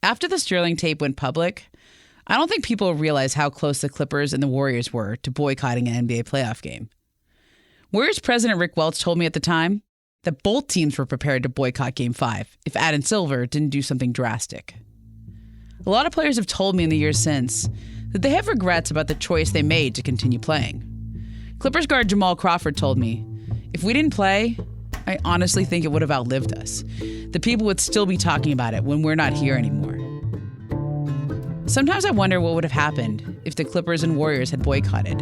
After the Sterling tape went public, I don't think people realize how close the Clippers and the Warriors were to boycotting an NBA playoff game. Warriors president Rick Welch told me at the time that both teams were prepared to boycott Game 5 if Adam Silver didn't do something drastic. A lot of players have told me in the years since that they have regrets about the choice they made to continue playing. Clippers guard Jamal Crawford told me, "If we didn't play, I honestly think it would have outlived us. The people would still be talking about it when we're not here anymore." Sometimes I wonder what would have happened if the Clippers and Warriors had boycotted.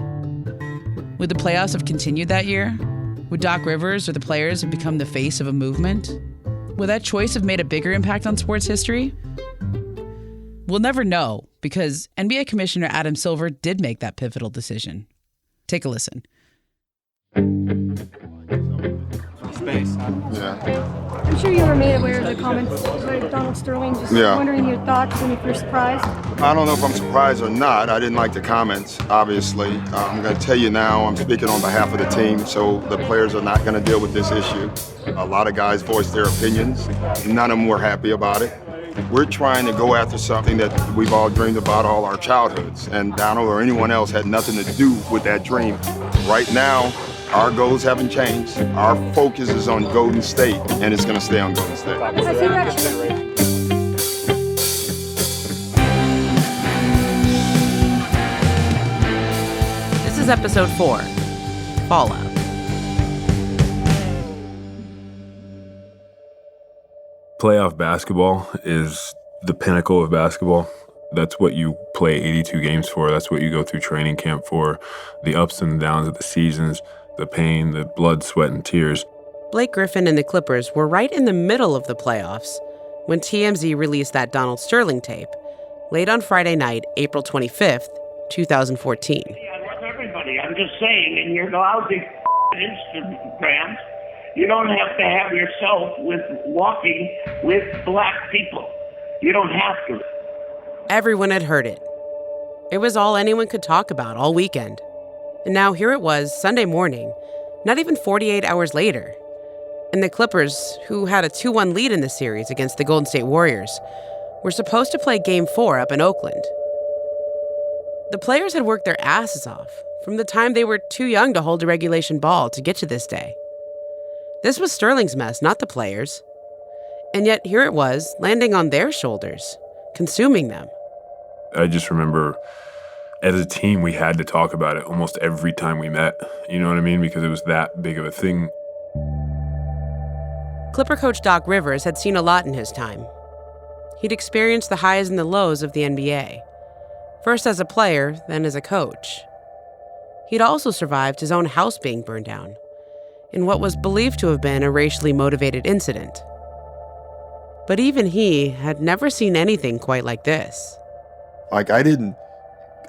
Would the playoffs have continued that year? Would Doc Rivers or the players have become the face of a movement? Would that choice have made a bigger impact on sports history? We'll never know, because NBA Commissioner Adam Silver did make that pivotal decision. Take a listen. Space. Yeah. I'm sure you were made aware of the comments by Donald Sterling. Just wondering your thoughts and if you're surprised. I don't know if I'm surprised or not. I didn't like the comments, obviously. I'm going to tell you now, I'm speaking on behalf of the team, so the players are not going to deal with this issue. A lot of guys voiced their opinions. None of them were happy about it. We're trying to go after something that we've all dreamed about all our childhoods, and Donald or anyone else had nothing to do with that dream. Right now, our goals haven't changed. Our focus is on Golden State, and it's going to stay on Golden State. I think that's This is episode 4, Fallout. Playoff basketball is the pinnacle of basketball. That's what you play 82 games for. That's what you go through training camp for. The ups and downs of the seasons, the pain, the blood, sweat, and tears. Blake Griffin and the Clippers were right in the middle of the playoffs when TMZ released that Donald Sterling tape, late on Friday night, April 25th, 2014. I love everybody. I'm just saying, in your lousy Instagrams, you don't have to have yourself with walking with black people. You don't have to. Everyone had heard it. It was all anyone could talk about all weekend. And now here it was, Sunday morning, not even 48 hours later. And the Clippers, who had a 2-1 lead in the series against the Golden State Warriors, were supposed to play Game 4 up in Oakland. The players had worked their asses off from the time they were too young to hold a regulation ball to get to this day. This was Sterling's mess, not the players. And yet here it was, landing on their shoulders, consuming them. I just remember, as a team, we had to talk about it almost every time we met. You know what I mean? Because it was that big of a thing. Clipper coach Doc Rivers had seen a lot in his time. He'd experienced the highs and the lows of the NBA. First as a player, then as a coach. He'd also survived his own house being burned down in what was believed to have been a racially motivated incident. But even he had never seen anything quite like this. Like, I didn't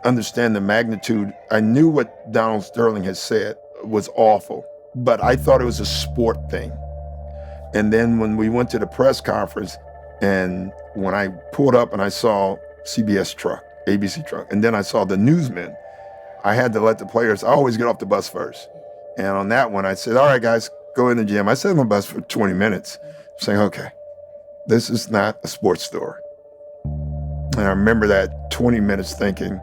understand the magnitude. I knew what Donald Sterling had said was awful, but I thought it was a sport thing. And then when we went to the press conference, and when I pulled up and I saw CBS truck, ABC truck, and then I saw the newsmen, I had to let the players, I always get off the bus first. And on that one, I said, all right, guys, go in the gym. I sat on the bus for 20 minutes saying, okay, this is not a sports story. And I remember that 20 minutes thinking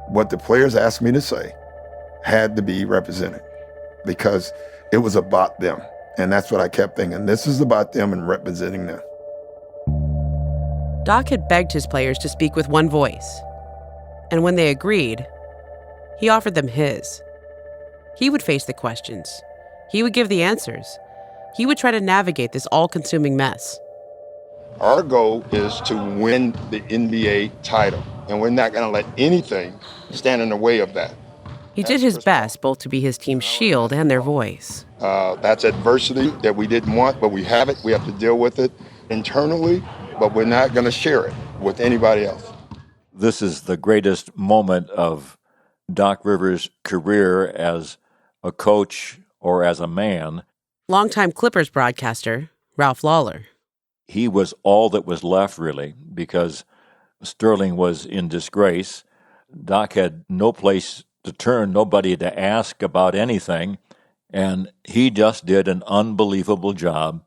what the players asked me to say had to be represented because it was about them. And that's what I kept thinking. This is about them and representing them. Doc had begged his players to speak with one voice. And when they agreed, he offered them his. He would face the questions. He would give the answers. He would try to navigate this all-consuming mess. Our goal is to win the NBA title, and we're not going to let anything stand in the way of that. He did his best both to be his team's shield and their voice. That's adversity that we didn't want, but we have it. We have to deal with it internally, but we're not going to share it with anybody else. This is the greatest moment of Doc Rivers' career as a coach or as a man. Longtime Clippers broadcaster, Ralph Lawler. He was all that was left, really, because Sterling was in disgrace. Doc had no place to turn, nobody to ask about anything, and he just did an unbelievable job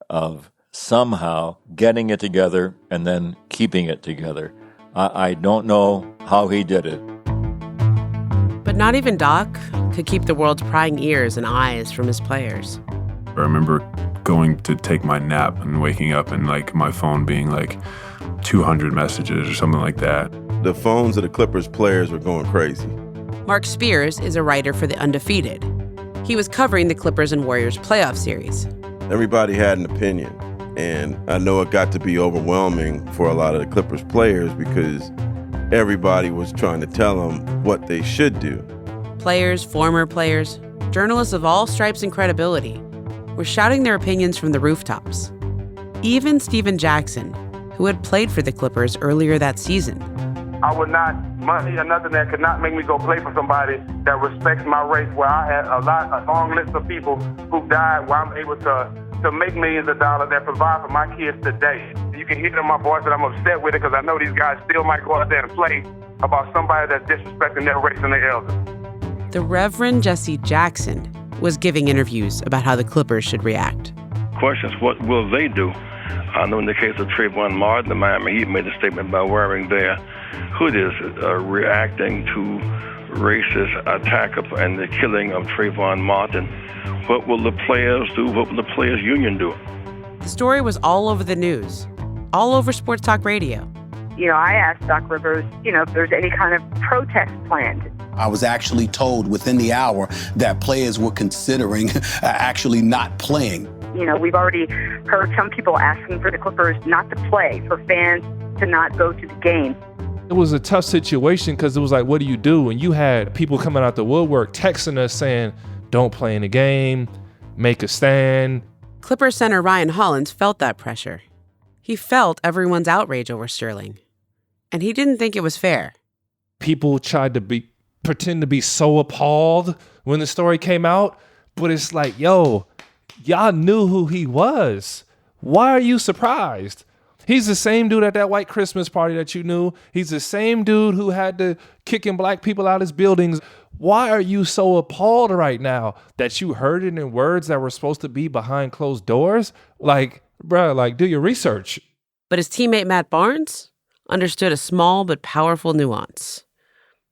of somehow getting it together and then keeping it together. I don't know how he did it. But not even Doc could keep the world's prying ears and eyes from his players. I remember going to take my nap and waking up and like my phone being like 200 messages or something like that. The phones of the Clippers players were going crazy. Mark Spears is a writer for The Undefeated. He was covering the Clippers and Warriors playoff series. Everybody had an opinion, and I know it got to be overwhelming for a lot of the Clippers players because everybody was trying to tell them what they should do. Players, former players, journalists of all stripes and credibility were shouting their opinions from the rooftops. Even Steven Jackson, who had played for the Clippers earlier that season. I would not, money or nothing that could not make me go play for somebody that respects my race, where I had a long list of people who died where I'm able to make millions of dollars that provide for my kids today. You can hear it in my voice that I'm upset with it because I know these guys still might go out there and play about somebody that's disrespecting their race and their elders. The Reverend Jesse Jackson was giving interviews about how the Clippers should react. Questions, what will they do? I know in the case of Trayvon Martin, the Miami Heat made a statement by wearing their hoodies reacting to racist attack and the killing of Trayvon Martin. What will the players do? What will the players' union do? The story was all over the news, all over sports talk radio. I asked Doc Rivers, if there's any kind of protest planned. I was actually told within the hour that players were considering actually not playing. We've already heard some people asking for the Clippers not to play, for fans to not go to the game. It was a tough situation because it was like, what do you do? And you had people coming out the woodwork texting us saying, don't play in the game, make a stand. Clippers center Ryan Hollins felt that pressure. He felt everyone's outrage over Sterling. And he didn't think it was fair. People tried to pretend to be so appalled when the story came out, but it's like, yo, y'all knew who he was. Why are you surprised? He's the same dude at that white Christmas party that you knew. He's the same dude who had to kicking black people out of his buildings. Why are you so appalled right now that you heard it in words that were supposed to be behind closed doors? Like, bruh, do your research. But his teammate Matt Barnes understood a small but powerful nuance.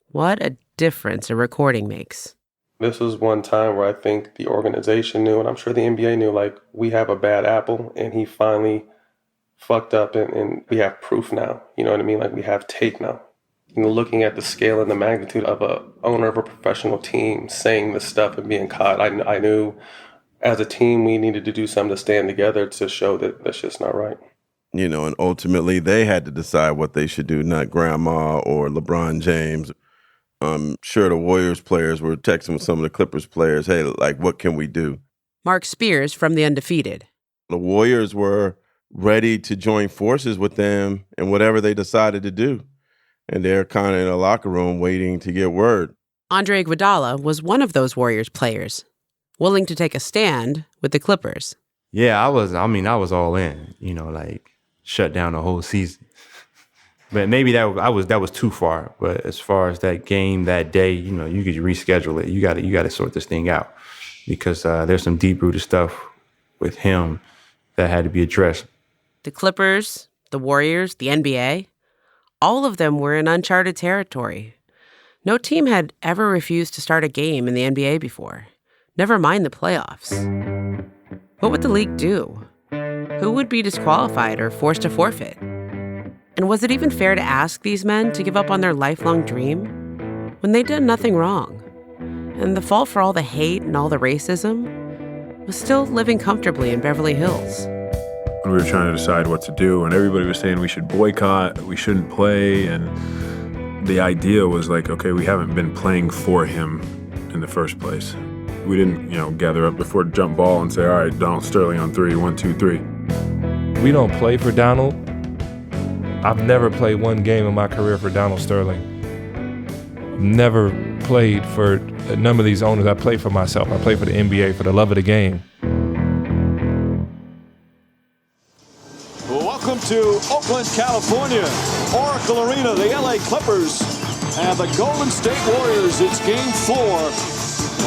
What a difference a recording makes. This was one time where I think the organization knew, and I'm sure the NBA knew, like, we have a bad apple, and he finally fucked up, and we have proof now. You know what I mean? Like, we have tape now. Looking at the scale and the magnitude of a owner of a professional team saying this stuff and being caught, I knew as a team we needed to do something to stand together to show that that's just not right. And ultimately they had to decide what they should do, not grandma or LeBron James. I'm sure the Warriors players were texting with some of the Clippers players, hey, like, what can we do? Mark Spears from The Undefeated. The Warriors were ready to join forces with them in whatever they decided to do. And they're kind of in a locker room waiting to get word. Andre Iguodala was one of those Warriors players, willing to take a stand with the Clippers. Yeah, I was all in, shut down the whole season. But maybe that was too far. But as far as that game that day, you could reschedule it. You got to sort this thing out because there's some deep-rooted stuff with him that had to be addressed. The Clippers, the Warriors, the NBA, all of them were in uncharted territory. No team had ever refused to start a game in the NBA before, never mind the playoffs. What would the league do? Who would be disqualified or forced to forfeit? And was it even fair to ask these men to give up on their lifelong dream when they'd done nothing wrong? And the fault for all the hate and all the racism was still living comfortably in Beverly Hills. We were trying to decide what to do, and everybody was saying we should boycott, we shouldn't play, and the idea was like, okay, we haven't been playing for him in the first place. We didn't, gather up before jump ball and say, all right, Donald Sterling on 3, 1, 2, 3. We don't play for Donald. I've never played one game in my career for Donald Sterling. Never played for a number of these owners. I played for myself. I played for the NBA for the love of the game. Welcome to Oakland, California, Oracle Arena, the LA Clippers and the Golden State Warriors. It's game 4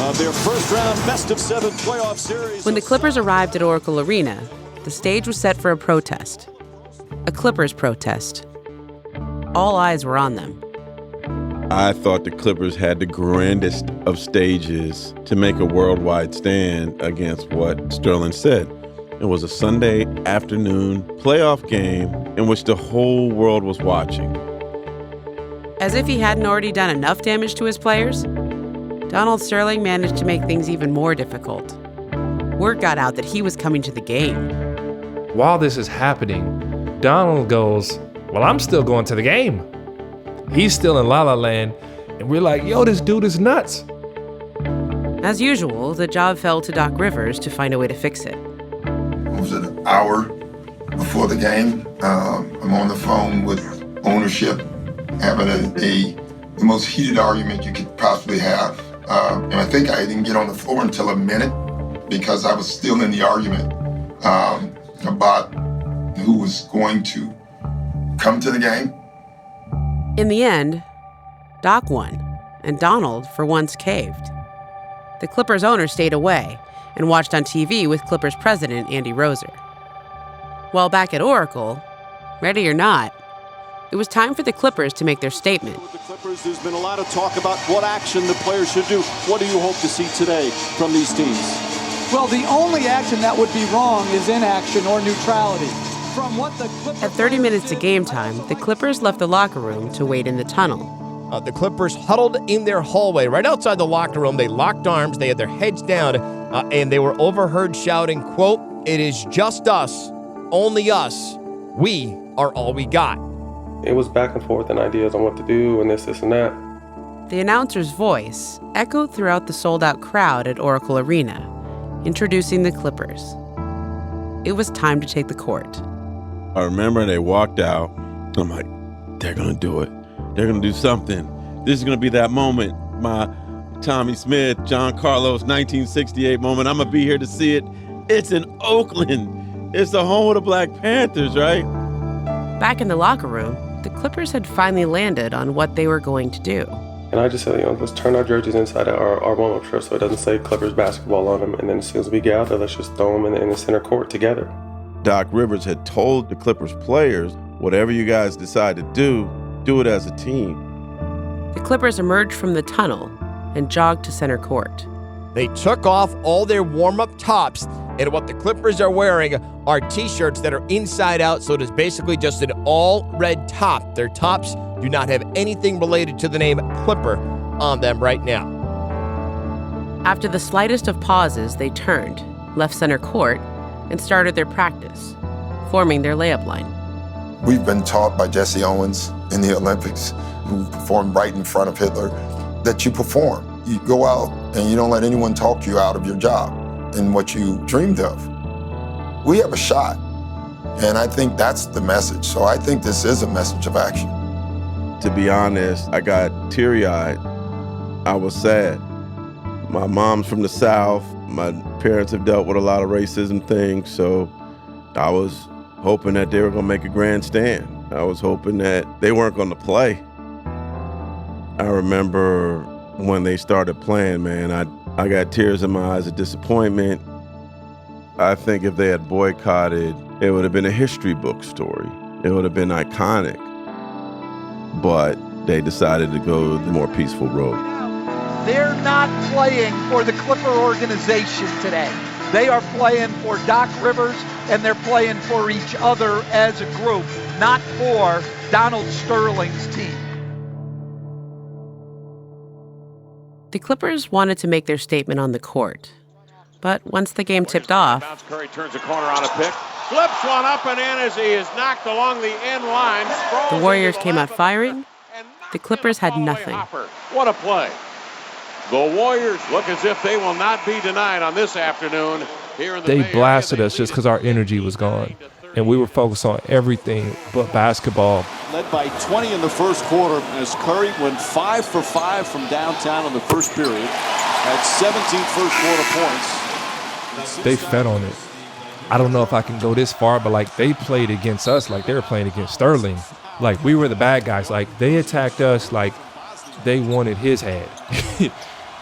of their first round best of 7 playoff series. When the Clippers arrived at Oracle Arena, the stage was set for a protest. A Clippers protest. All eyes were on them. I thought the Clippers had the grandest of stages to make a worldwide stand against what Sterling said. It was a Sunday afternoon playoff game in which the whole world was watching. As if he hadn't already done enough damage to his players, Donald Sterling managed to make things even more difficult. Word got out that he was coming to the game. While this is happening, Donald goes, well, I'm still going to the game. He's still in La La Land, and we're like, yo, this dude is nuts. As usual, the job fell to Doc Rivers to find a way to fix it. It was an hour before the game. I'm on the phone with ownership, having the most heated argument you could possibly have. And I think I didn't get on the floor until a minute because I was still in the argument about who was going to come to the game. In the end, Doc won, and Donald, for once, caved. The Clippers owner stayed away and watched on TV with Clippers president Andy Roser. While back at Oracle, ready or not, it was time for the Clippers to make their statement. With the Clippers, there's been a lot of talk about what action the players should do. What do you hope to see today from these teams? Well, the only action that would be wrong is inaction or neutrality. From what the Clippers At 30 minutes to game time, the Clippers left the locker room to wait in the tunnel. The Clippers huddled in their hallway right outside the locker room. They locked arms, they had their heads down, and they were overheard shouting, quote, "It is just us, only us. We are all we got." It was back and forth and ideas on what to do and this and that. The announcer's voice echoed throughout the sold-out crowd at Oracle Arena, introducing the Clippers. It was time to take the court. I remember they walked out. I'm like, they're going to do it. They're going to do something. This is going to be that moment, my Tommy Smith, John Carlos, 1968 moment. I'm going to be here to see it. It's in Oakland. It's the home of the Black Panthers, right? Back in the locker room, the Clippers had finally landed on what they were going to do. And I just said, let's turn our jerseys inside our warm-up shirt so it doesn't say Clippers basketball on them. And then as soon as we get out there, let's just throw them in the center court together. Doc Rivers had told the Clippers players, whatever you guys decide to do it as a team. The Clippers emerged from the tunnel and jogged to center court. They took off all their warm-up tops, and what the Clippers are wearing are T-shirts that are inside out, so it is basically just an all-red top. Their tops do not have anything related to the name Clipper on them right now. After the slightest of pauses, they turned, left center court, and started their practice, forming their layup line. We've been taught by Jesse Owens in the Olympics, who performed right in front of Hitler, that you perform. You go out and you don't let anyone talk you out of your job and what you dreamed of. We have a shot, and I think that's the message. So I think this is a message of action. To be honest, I got teary-eyed. I was sad. My mom's from the South. My parents have dealt with a lot of racism things, so I was hoping that they were going to make a grand stand. I was hoping that they weren't going to play. I remember when they started playing, man, I got tears in my eyes of disappointment. I think if they had boycotted, it would have been a history book story. It would have been iconic. But they decided to go the more peaceful road. They're not playing for the Clipper organization today. They are playing for Doc Rivers, and they're playing for each other as a group, not for Donald Sterling's team. The Clippers wanted to make their statement on the court. But once the game tipped off, Curry turns a corner on a pick, flips one up and in as he is knocked along the end line. The Warriors came out firing. The Clippers had nothing. What a play. The Warriors look as if they will not be denied on this afternoon here in the They blasted us just because our energy was gone. And we were focused on everything but basketball. Led by 20 in the first quarter as Curry went 5 for 5 from downtown in the first period. Had 17 first quarter points. They fed on it. I don't know if I can go this far, but like they played against us like they were playing against Sterling. Like we were the bad guys. Like they attacked us like they wanted his head.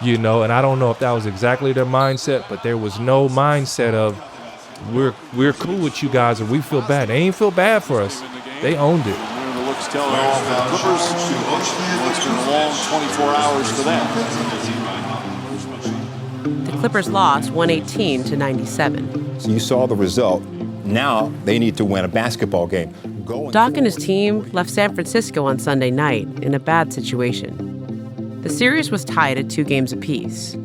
You know, and I don't know if that was exactly their mindset, but there was no mindset of we're cool with you guys, or we feel bad. They ain't feel bad for us. They owned it. The looks tell for the Clippers. It's been a long 24 hours for them. The Clippers lost 118-97. So you saw the result. Now they need to win a basketball game. Doc and his team left San Francisco on Sunday night in a bad situation. The series was tied at 2 games apiece.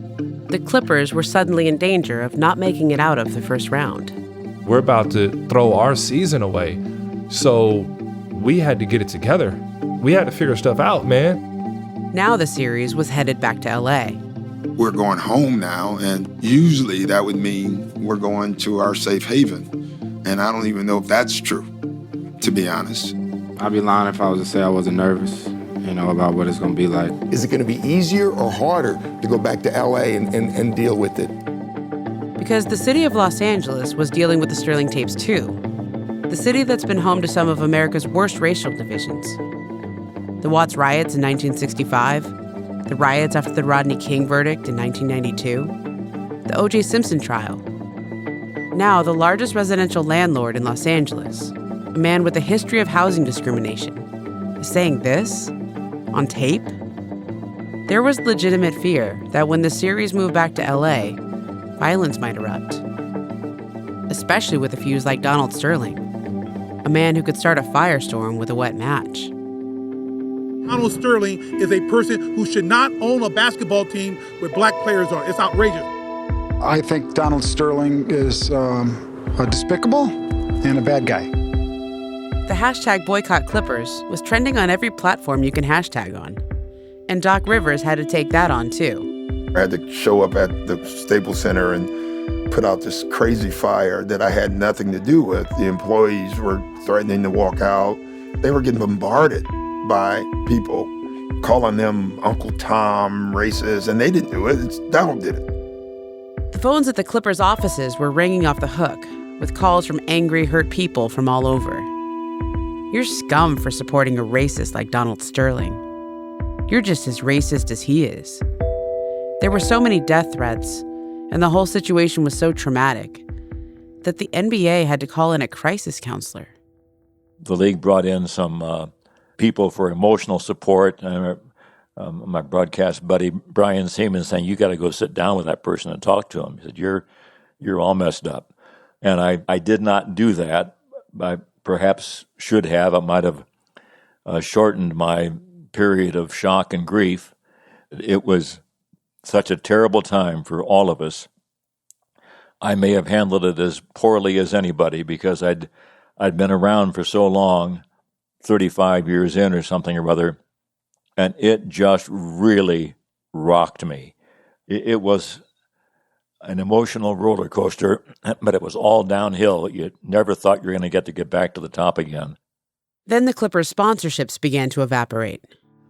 The Clippers were suddenly in danger of not making it out of the first round. We're about to throw our season away, so we had to get it together. We had to figure stuff out, man. Now the series was headed back to LA. We're going home now, and usually that would mean we're going to our safe haven. And I don't even know if that's true, to be honest. I'd be lying if I was to say I wasn't nervous, about what it's going to be like. Is it going to be easier or harder to go back to LA and deal with it? Because the city of Los Angeles was dealing with the Sterling tapes too. The city that's been home to some of America's worst racial divisions. The Watts riots in 1965, the riots after the Rodney King verdict in 1992, the O.J. Simpson trial. Now the largest residential landlord in Los Angeles, a man with a history of housing discrimination, is saying this on tape? There was legitimate fear that when the series moved back to LA, violence might erupt. Especially with a fuse like Donald Sterling, a man who could start a firestorm with a wet match. Donald Sterling is a person who should not own a basketball team with black players on it. It's outrageous. I think Donald Sterling is despicable and a bad guy. The hashtag Boycott Clippers was trending on every platform you can hashtag on. And Doc Rivers had to take that on too. I had to show up at the Staples Center and put out this crazy fire that I had nothing to do with. The employees were threatening to walk out. They were getting bombarded by people calling them Uncle Tom, racist, and they didn't do it. Donald did it. The phones at the Clippers' offices were ringing off the hook with calls from angry, hurt people from all over. You're scum for supporting a racist like Donald Sterling. You're just as racist as he is. There were so many death threats, and the whole situation was so traumatic that the NBA had to call in a crisis counselor. The league brought in some people for emotional support. I remember my broadcast buddy Brian Seaman saying, "You got to go sit down with that person and talk to him." He said, "You're all messed up," and I did not do that. I perhaps should have. I might have shortened my period of shock and grief. It was such a terrible time for all of us. I may have handled it as poorly as anybody because I'd been around for so long, 35 years in or something or other, and it just really rocked me. It was an emotional roller coaster, but it was all downhill. You never thought you were going to get back to the top again. Then the Clippers' sponsorships began to evaporate.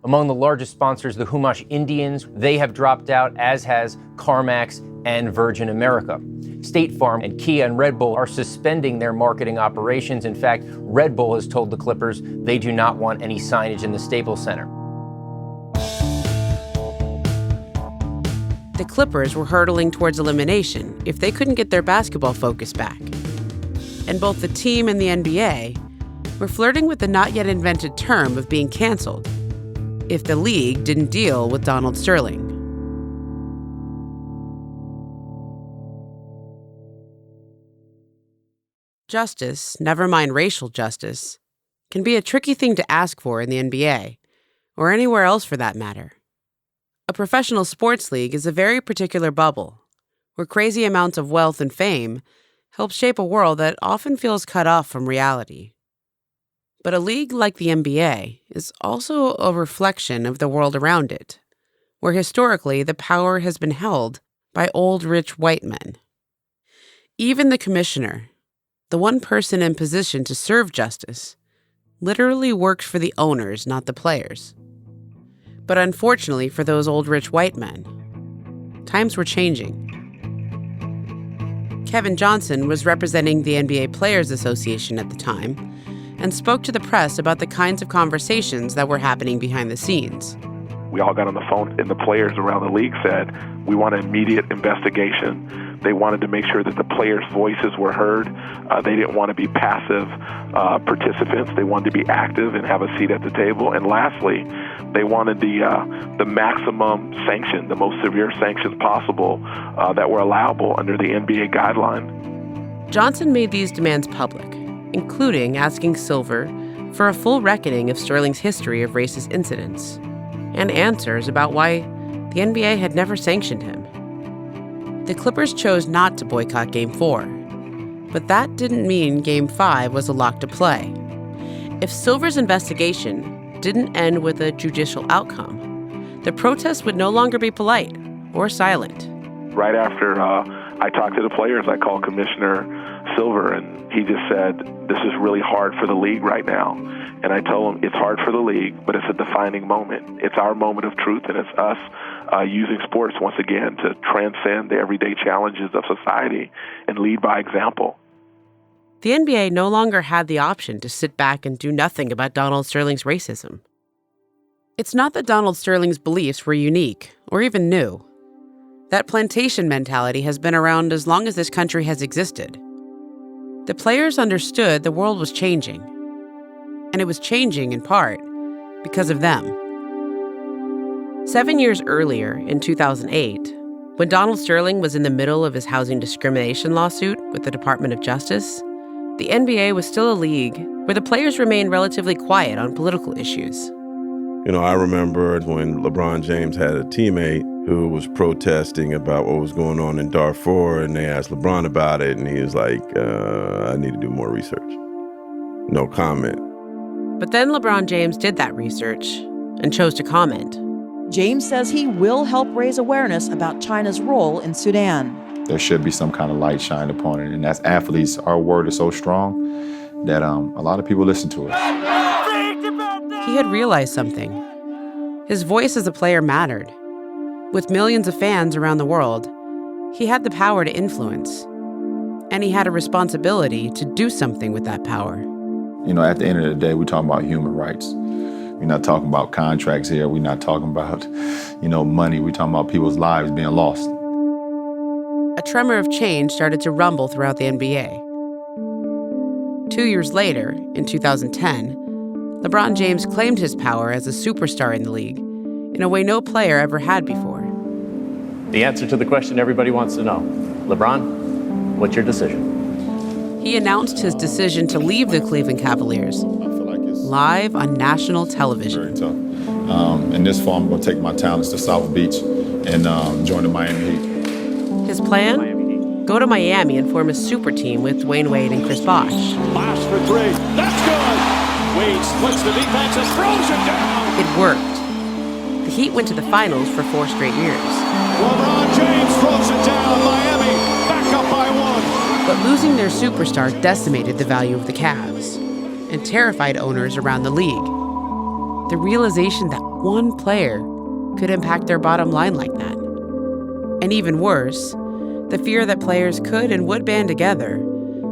Among the largest sponsors, the Chumash Indians, they have dropped out, as has CarMax and Virgin America. State Farm and Kia and Red Bull are suspending their marketing operations. In fact, Red Bull has told the Clippers they do not want any signage in the Staples Center. The Clippers were hurtling towards elimination if they couldn't get their basketball focus back. And both the team and the NBA were flirting with the not-yet-invented term of being canceled if the league didn't deal with Donald Sterling. Justice, never mind racial justice, can be a tricky thing to ask for in the NBA, or anywhere else for that matter. A professional sports league is a very particular bubble, where crazy amounts of wealth and fame help shape a world that often feels cut off from reality. But a league like the NBA is also a reflection of the world around it, where historically the power has been held by old rich white men. Even the commissioner, the one person in position to serve justice, literally works for the owners, not the players. But unfortunately for those old rich white men, times were changing. Kevin Johnson was representing the NBA Players Association at the time and spoke to the press about the kinds of conversations that were happening behind the scenes. We all got on the phone, and the players around the league said, we want an immediate investigation. They wanted to make sure that the players' voices were heard. They didn't want to be passive participants. They wanted to be active and have a seat at the table. And lastly, they wanted the maximum sanction, the most severe sanctions possible that were allowable under the NBA guideline. Johnson made these demands public, including asking Silver for a full reckoning of Sterling's history of racist incidents and answers about why the NBA had never sanctioned him. The Clippers chose not to boycott Game 4, but that didn't mean Game 5 was a lock to play. If Silver's investigation didn't end with a judicial outcome, the protest would no longer be polite or silent. Right after I talked to the players, I called Commissioner Silver, and he just said, this is really hard for the league right now. And I told him, it's hard for the league, but it's a defining moment. It's our moment of truth, and it's us using sports once again to transcend the everyday challenges of society and lead by example. The NBA no longer had the option to sit back and do nothing about Donald Sterling's racism. It's not that Donald Sterling's beliefs were unique or even new. That plantation mentality has been around as long as this country has existed. The players understood the world was changing, and it was changing in part because of them. 7 years earlier, in 2008, when Donald Sterling was in the middle of his housing discrimination lawsuit with the Department of Justice, the NBA was still a league where the players remained relatively quiet on political issues. You know, I remember when LeBron James had a teammate who was protesting about what was going on in Darfur, and they asked LeBron about it, and he was like, I need to do more research. No comment. But then LeBron James did that research and chose to comment. James says he will help raise awareness about China's role in Sudan. There should be some kind of light shined upon it, and as athletes, our word is so strong that a lot of people listen to it. He had realized something. His voice as a player mattered. With millions of fans around the world, he had the power to influence, and he had a responsibility to do something with that power. You know, at the end of the day, we're talking about human rights. We're not talking about contracts here. We're not talking about, money. We're talking about people's lives being lost. A tremor of change started to rumble throughout the NBA. 2 years later, in 2010, LeBron James claimed his power as a superstar in the league in a way no player ever had before. The answer to the question everybody wants to know. LeBron, what's your decision? He announced his decision to leave the Cleveland Cavaliers live on national television. Very tough. And this fall, I'm going to take my talents to South Beach and join the Miami Heat. His plan? Go to Miami and form a super team with Dwayne Wade and Chris Bosh. Bosh for three. That's good. Wade splits the defense and throws it down. It worked. The Heat went to the finals for 4 straight years. LeBron James throws it down. Miami back up by 1. But losing their superstar decimated the value of the Cavs and terrified owners around the league. The realization that one player could impact their bottom line like that. And even worse, the fear that players could and would band together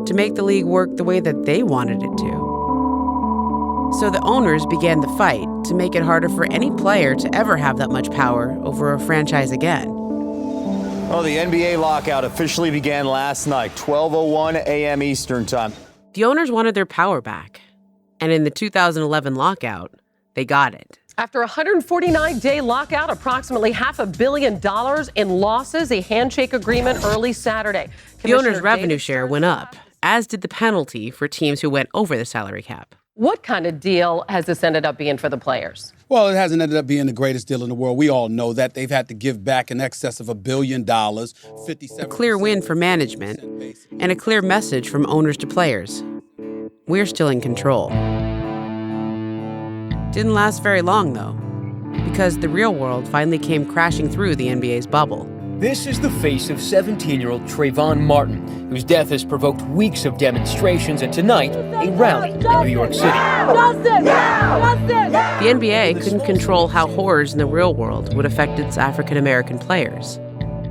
to make the league work the way that they wanted it to. So the owners began the fight to make it harder for any player to ever have that much power over a franchise again. Well, the NBA lockout officially began last night, 12:01 a.m. Eastern Time. The owners wanted their power back. And in the 2011 lockout, they got it. After a 149-day lockout, approximately $500 million in losses, a handshake agreement early Saturday. The owners' revenue share went up, as did the penalty for teams who went over the salary cap. What kind of deal has this ended up being for the players? Well, it hasn't ended up being the greatest deal in the world. We all know that. They've had to give back in excess of $1 billion, 57%. A clear win for management and a clear message from owners to players. We're still in control. Didn't last very long, though, because the real world finally came crashing through the NBA's bubble. This is the face of 17-year-old Trayvon Martin, whose death has provoked weeks of demonstrations and tonight, a rally in New York City. The NBA couldn't control how horrors in the real world would affect its African-American players,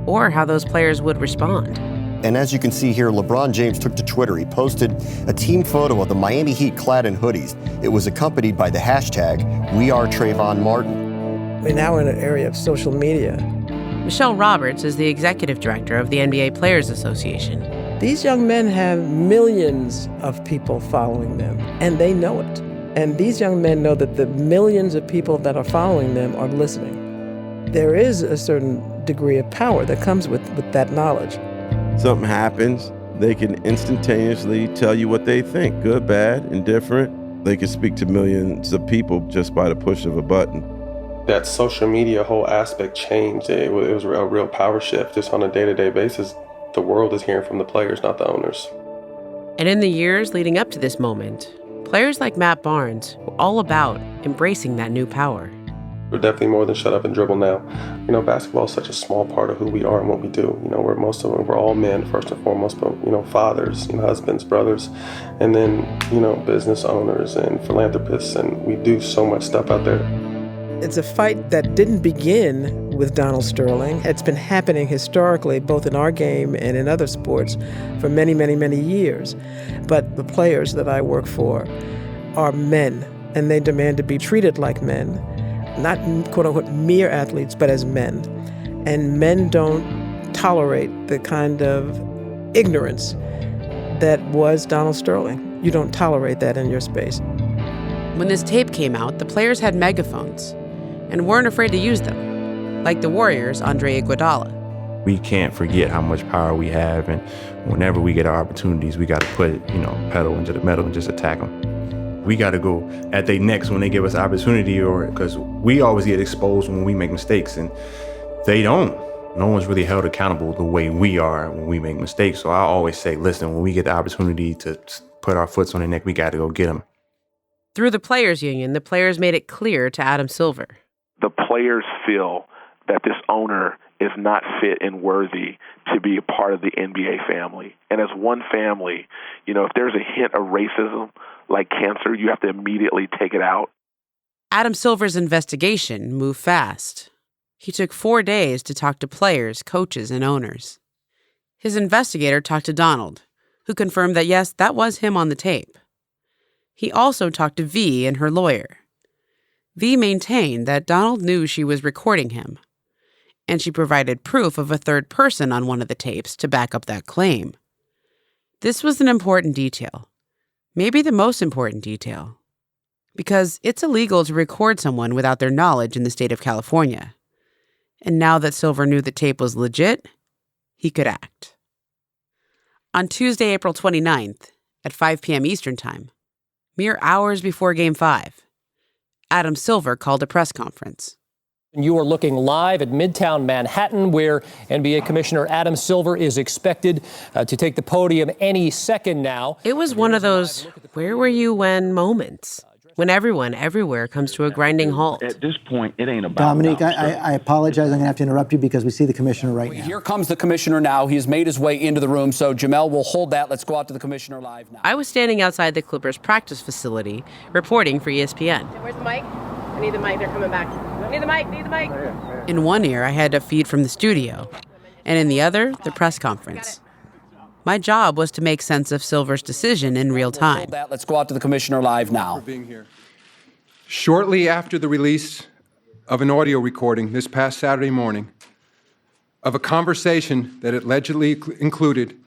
or how those players would respond. And as you can see here, LeBron James took to Twitter. He posted a team photo of the Miami Heat clad in hoodies. It was accompanied by the hashtag #WeAreTrayvon Martin. We're now in an area of social media. Michelle Roberts is the executive director of the NBA Players Association. These young men have millions of people following them, and they know it. And these young men know that the millions of people that are following them are listening. There is a certain degree of power that comes with that knowledge. Something happens, they can instantaneously tell you what they think, good, bad, indifferent. They can speak to millions of people just by the push of a button. That social media whole aspect changed. It was a real power shift. Just on a day-to-day basis, the world is hearing from the players, not the owners. And in the years leading up to this moment, players like Matt Barnes were all about embracing that new power. We're definitely more than shut up and dribble now. Basketball is such a small part of who we are and what we do. We're all men first and foremost, but, fathers, husbands, brothers, and then, business owners and philanthropists, and we do so much stuff out there. It's a fight that didn't begin with Donald Sterling. It's been happening historically, both in our game and in other sports, for many, many, many years. But the players that I work for are men, and they demand to be treated like men, not quote-unquote mere athletes, but as men. And men don't tolerate the kind of ignorance that was Donald Sterling. You don't tolerate that in your space. When this tape came out, the players had megaphones and weren't afraid to use them, like the Warriors' Andre Iguodala. We can't forget how much power we have, and whenever we get our opportunities, we got to put, pedal into the metal and just attack them. We got to go at their necks when they give us opportunity, or because we always get exposed when we make mistakes, and they don't. No one's really held accountable the way we are when we make mistakes. So I always say, listen, when we get the opportunity to put our foots on their neck, we got to go get them. Through the players' union, the players made it clear to Adam Silver. The players feel that this owner is not fit and worthy to be a part of the NBA family. And as one family, if there's a hint of racism, like cancer, you have to immediately take it out. Adam Silver's investigation moved fast. He took 4 days to talk to players, coaches, and owners. His investigator talked to Donald, who confirmed that, yes, that was him on the tape. He also talked to V and her lawyer. V maintained that Donald knew she was recording him, and she provided proof of a third person on one of the tapes to back up that claim. This was an important detail, maybe the most important detail, because it's illegal to record someone without their knowledge in the state of California. And now that Silver knew the tape was legit, he could act. On Tuesday, April 29th, at 5 p.m. Eastern Time, mere hours before Game 5, Adam Silver called a press conference. You are looking live at Midtown Manhattan, where NBA Commissioner Adam Silver is expected to take the podium any second now. It was one of those where were you when moments, when everyone everywhere comes to a grinding halt. At this point, it ain't about Dominique, I apologize. I'm going to have to interrupt you because we see the commissioner right now. Here comes the commissioner now. He has made his way into the room. So Jamel will hold that. Let's go out to the commissioner live now. I was standing outside the Clippers practice facility reporting for ESPN. Where's the mic? I need the mic. They're coming back. Need the mic. In one ear, I had to feed from the studio, and in the other, the press conference. My job was to make sense of Silver's decision in real time. Let's go out to the commissioner live now. Shortly after the release of an audio recording this past Saturday morning of a conversation that allegedly included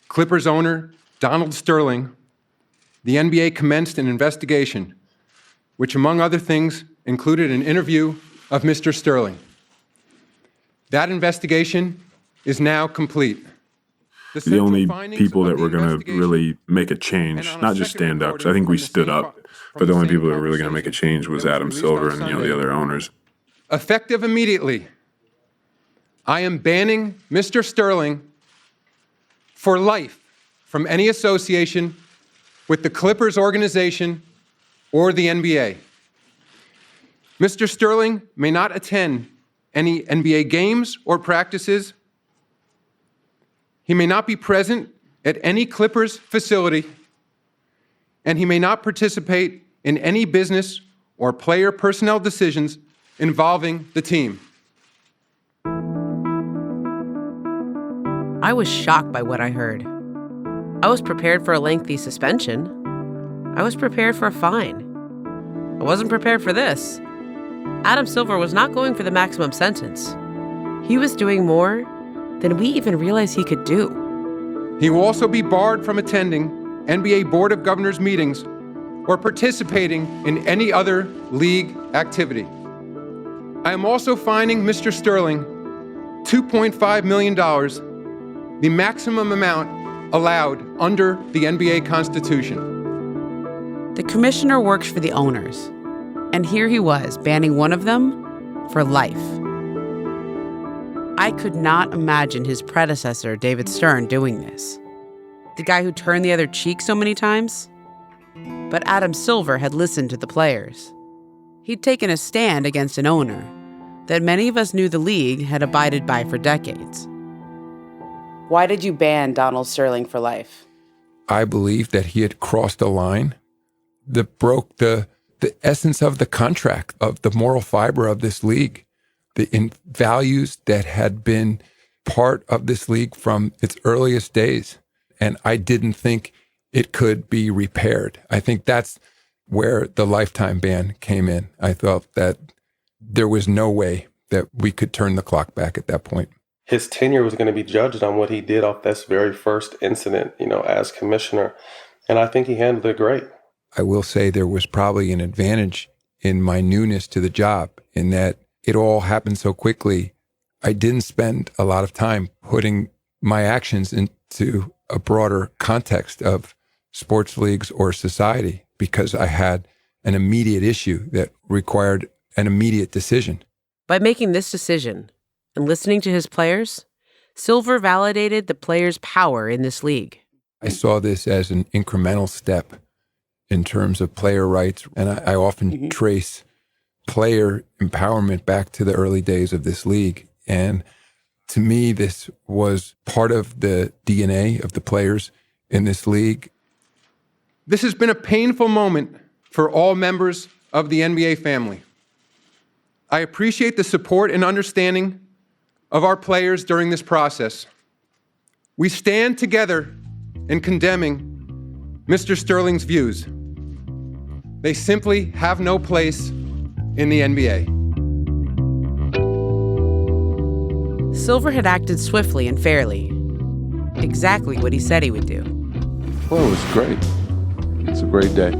Clippers owner Donald Sterling, the NBA commenced an investigation, which, among other things, included an interview of Mr. Sterling. That investigation is now complete. The only people that were going to really make a change, not just stand up, 'cause I think we stood up, but the only people that were really going to make a change was Adam Silver and the other owners. Effective immediately, I am banning Mr. Sterling for life from any association with the Clippers organization or the NBA. Mr. Sterling may not attend any NBA games or practices. He may not be present at any Clippers facility, and he may not participate in any business or player personnel decisions involving the team. I was shocked by what I heard. I was prepared for a lengthy suspension. I was prepared for a fine. I wasn't prepared for this. Adam Silver was not going for the maximum sentence. He was doing more than we even realized he could do. He will also be barred from attending NBA Board of Governors meetings or participating in any other league activity. I am also fining Mr. Sterling $2.5 million, the maximum amount allowed under the NBA Constitution. The commissioner works for the owners, and here he was banning one of them for life. I could not imagine his predecessor, David Stern, doing this. The guy who turned the other cheek so many times. But Adam Silver had listened to the players. He'd taken a stand against an owner that many of us knew the league had abided by for decades. Why did you ban Donald Sterling for life? I believed that he had crossed a line that broke the essence of the contract, of the moral fiber of this league, the values that had been part of this league from its earliest days. And I didn't think it could be repaired. I think that's where the lifetime ban came in. I thought that there was no way that we could turn the clock back at that point. His tenure was going to be judged on what he did off this very first incident, as commissioner. And I think he handled it great. I will say there was probably an advantage in my newness to the job in that it all happened so quickly. I didn't spend a lot of time putting my actions into a broader context of sports leagues or society because I had an immediate issue that required an immediate decision. By making this decision and listening to his players, Silver validated the players' power in this league. I saw this as an incremental step in terms of player rights, and I often trace player empowerment back to the early days of this league. And to me, this was part of the DNA of the players in this league. This has been a painful moment for all members of the NBA family. I appreciate the support and understanding of our players during this process. We stand together in condemning Mr. Sterling's views. They simply have no place in the NBA. Silver had acted swiftly and fairly. Exactly what he said he would do. Well, it was great. It's a great day.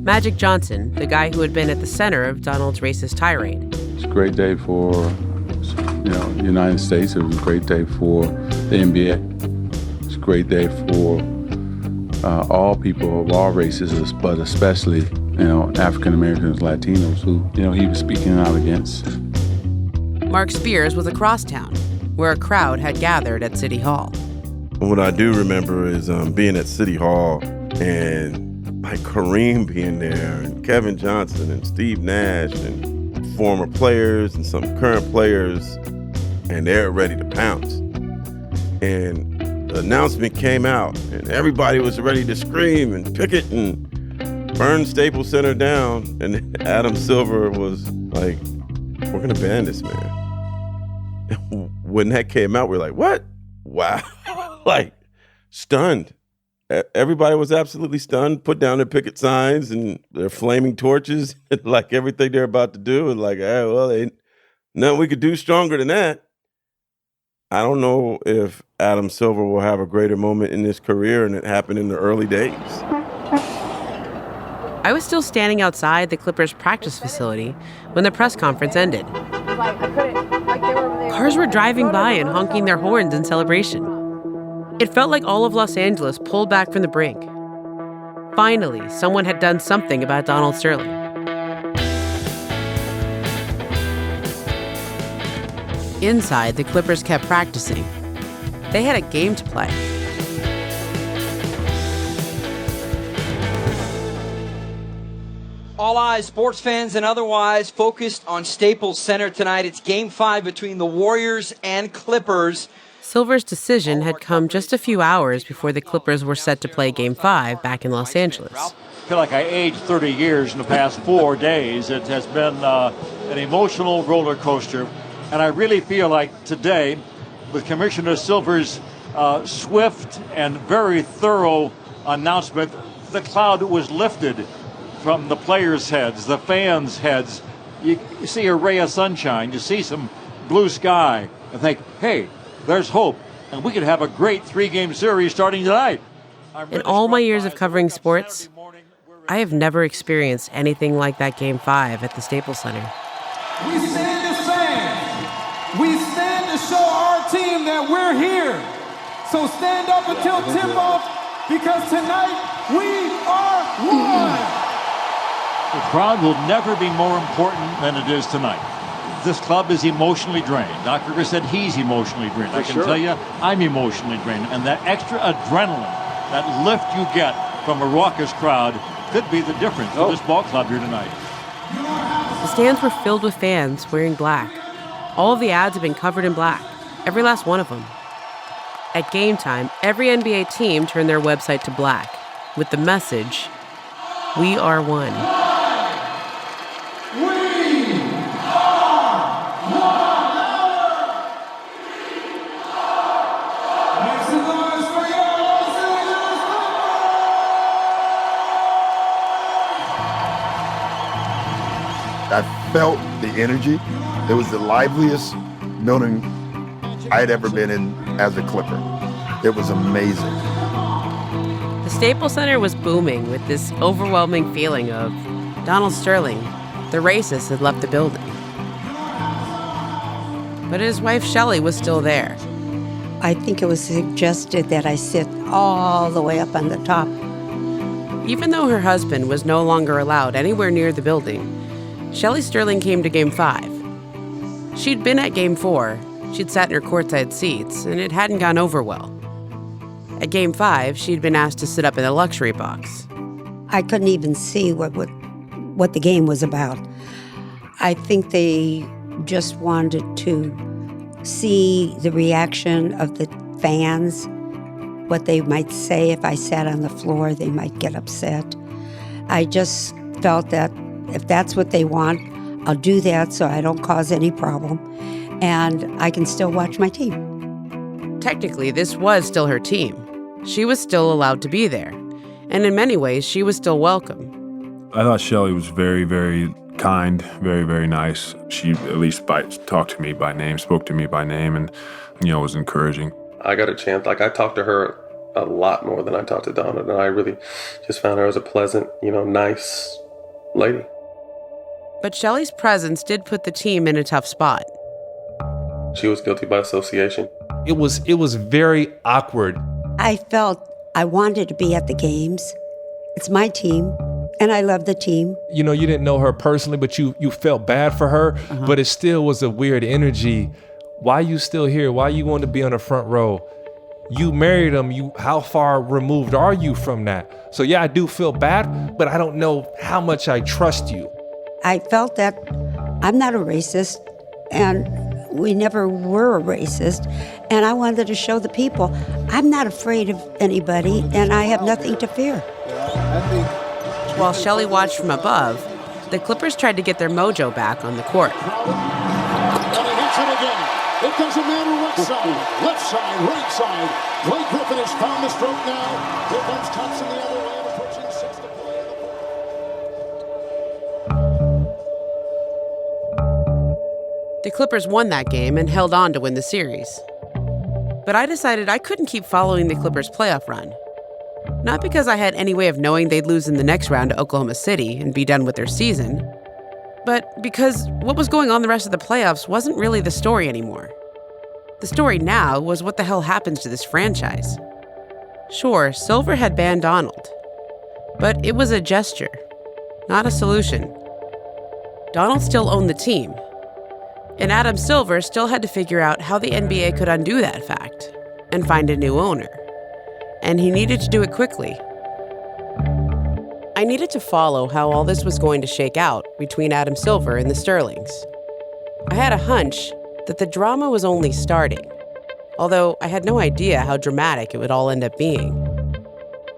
Magic Johnson, the guy who had been at the center of Donald's racist tirade. It's a great day for, the United States. It was a great day for the NBA. It's a great day for all people of all races, but especially, African Americans, Latinos, who, he was speaking out against. Mark Spears was across town, where a crowd had gathered at City Hall. What I do remember is being at City Hall and Kareem being there, and Kevin Johnson and Steve Nash and former players and some current players, and they're ready to pounce. And the announcement came out, and everybody was ready to scream and picket and burn Staples Center down. And Adam Silver was like, "We're gonna ban this man." When that came out, we were like, "What? Wow!" Stunned. Everybody was absolutely stunned, put down their picket signs and their flaming torches, everything they're about to do. And ain't nothing we could do stronger than that. I don't know if Adam Silver will have a greater moment in his career, and it happened in the early days. I was still standing outside the Clippers practice facility when the press conference ended. Cars were driving by and honking their horns in celebration. It felt like all of Los Angeles pulled back from the brink. Finally, someone had done something about Donald Sterling. Inside, the Clippers kept practicing. They had a game to play. All eyes, sports fans and otherwise, focused on Staples Center tonight. It's Game 5 between the Warriors and Clippers. Silver's decision had come just a few hours before the Clippers were set to play Game 5 back in Los Angeles. I feel like I aged 30 years in the past 4 days. It has been an emotional roller coaster. And I really feel like today, with Commissioner Silver's swift and very thorough announcement, the cloud was lifted from the players' heads, the fans' heads, you see a ray of sunshine, you see some blue sky, and think, hey, there's hope, and we could have a great 3-game series starting tonight. In all my years of covering sports, I have never experienced anything like that Game 5 at the Staples Center. We stand as fans. We stand to show our team that we're here. So stand up until tip-off, because tonight we are one. The crowd will never be more important than it is tonight. This club is emotionally drained. Dr. Chris said he's emotionally drained. I can tell you, I'm emotionally drained. And that extra adrenaline, that lift you get from a raucous crowd could be the difference for this ball club here tonight. The stands were filled with fans wearing black. All of the ads have been covered in black, every last one of them. At game time, every NBA team turned their website to black with the message, "We are one." I felt the energy. It was the liveliest building I had ever been in as a Clipper. It was amazing. The Staples Center was booming with this overwhelming feeling of Donald Sterling, the racist, had left the building. But his wife Shelley was still there. I think it was suggested that I sit all the way up on the top. Even though her husband was no longer allowed anywhere near the building, Shelley Sterling came to Game 5. She'd been at Game 4, she'd sat in her courtside seats, and it hadn't gone over well. At Game 5, she'd been asked to sit up in the luxury box. I couldn't even see what the game was about. I think they just wanted to see the reaction of the fans, what they might say. If I sat on the floor, they might get upset. I just felt that if that's what they want, I'll do that so I don't cause any problem, and I can still watch my team. Technically, this was still her team. She was still allowed to be there, and in many ways, she was still welcome. I thought Shelley was very, very kind, very, very nice. She at least talked to me by name, spoke to me by name, and, was encouraging. I got a chance, I talked to her a lot more than I talked to Donna, and I really just found her as a pleasant, nice lady. But Shelley's presence did put the team in a tough spot. She was guilty by association. It was very awkward. I felt I wanted to be at the games. It's my team, and I love the team. You didn't know her personally, but you felt bad for her, but it still was a weird energy. Why you still here? Why you want to be on the front row? You married him. How far removed are you from that? So yeah, I do feel bad, but I don't know how much I trust you. I felt that I'm not a racist, and we never were a racist, and I wanted to show the people I'm not afraid of anybody, and I have nothing to fear. While Shelley watched from above, the Clippers tried to get their mojo back on the court. And he hits it again. It doesn't matter what side, left side, right side. Blake Griffin has found the stroke now. Here comes Thompson the other way, approaching 6 to play. The Clippers won that game and held on to win the series. But I decided I couldn't keep following the Clippers' playoff run. Not because I had any way of knowing they'd lose in the next round to Oklahoma City and be done with their season, but because what was going on the rest of the playoffs wasn't really the story anymore. The story now was what the hell happens to this franchise. Sure, Silver had banned Donald, but it was a gesture, not a solution. Donald still owned the team, and Adam Silver still had to figure out how the NBA could undo that fact and find a new owner. And he needed to do it quickly. I needed to follow how all this was going to shake out between Adam Silver and the Sterlings. I had a hunch that the drama was only starting, although I had no idea how dramatic it would all end up being.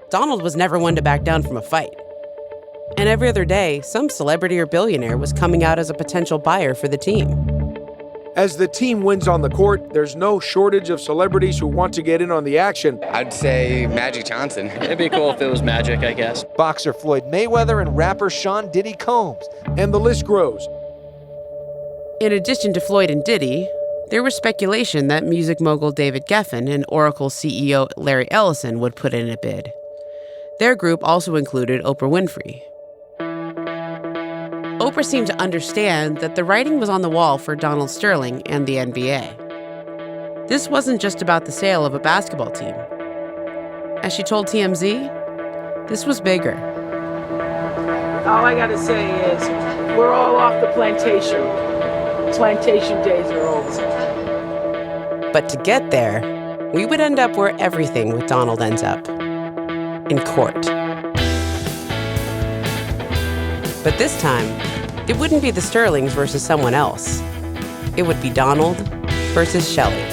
Donald was never one to back down from a fight. And every other day, some celebrity or billionaire was coming out as a potential buyer for the team. As the team wins on the court, there's no shortage of celebrities who want to get in on the action. I'd say Magic Johnson. It'd be cool if it was Magic, I guess. Boxer Floyd Mayweather and rapper Sean Diddy Combs. And the list grows. In addition to Floyd and Diddy, there was speculation that music mogul David Geffen and Oracle CEO Larry Ellison would put in a bid. Their group also included Oprah Winfrey. Oprah seemed to understand that the writing was on the wall for Donald Sterling and the NBA. This wasn't just about the sale of a basketball team. As she told TMZ, this was bigger. All I gotta say is, we're all off the plantation. Plantation days are over. But to get there, we would end up where everything with Donald ends up, in court. But this time, it wouldn't be the Sterlings versus someone else. It would be Donald versus Shelley.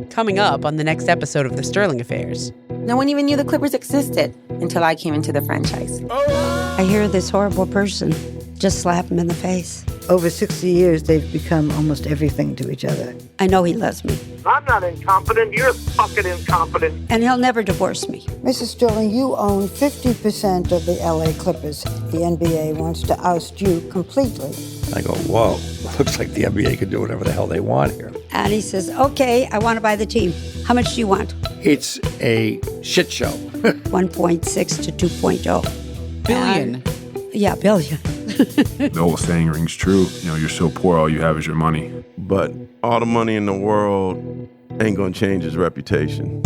Coming up on the next episode of The Sterling Affairs. No one even knew the Clippers existed until I came into the franchise. I hear this horrible person just slap him in the face. Over 60 years, they've become almost everything to each other. I know he loves me. I'm not incompetent. You're fucking incompetent. And he'll never divorce me. Mrs. Sterling, you own 50% of the LA Clippers. The NBA wants to oust you completely. I go, whoa, looks like the NBA can do whatever the hell they want here. And he says, okay, I want to buy the team. How much do you want? It's a shit show. 1.6 to 2.0. Billion. Yeah, billion. The old saying rings true. You're so poor, all you have is your money. But all the money in the world ain't gonna change his reputation.